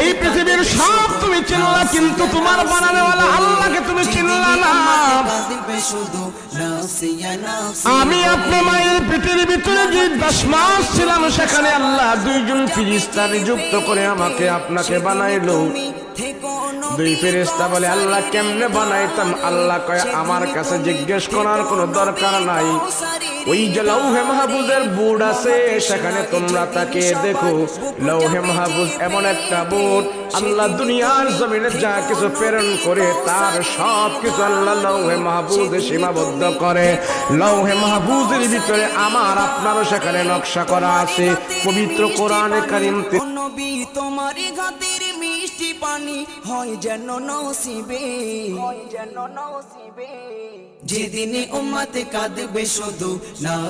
এই পৃথিবীর সব তুমি চিনলা, কিন্তু তোমার বানানোওয়ালা আল্লাহকে তুমি চিনলা না। আমি আপনার মায়ের পেটের ভিতরে যে 10 মাস ছিলাম, সেখানে আল্লাহ 2 জন ফেরেশতা নিযুক্ত করে আমাকে আপনাকে বানাইলো। 2 ফেরেশতা বলে, আল্লাহ কেমনে বানাইতাম? আল্লাহ কয়, আমার কাছে জিজ্ঞেস করার কোনো দরকার নাই। ওই যে লৌহে মাহফুজের বোর্ড আছে, সেখানে তোমরা তাকে দেখো। লৌহে মাহফুজ এমন একটা বোর্ড, আল্লাহ দুনিয়ার জমিনে যা কিছু প্রেরণ করে তার সব কিছু আল্লাহ লৌহে মাহফুজে সীমাবদ্ধ করে। লৌহে মাহফুজের ভিতরে আমার আপনারও সেখানে নকশা করা আছে। পবিত্র কোরআনে কারীম নবী তোমারই ঘাতের মিষ্টি পানি হয় যেন নসিবে, যেদিনে উম্মত কাঁদবে শুধু না।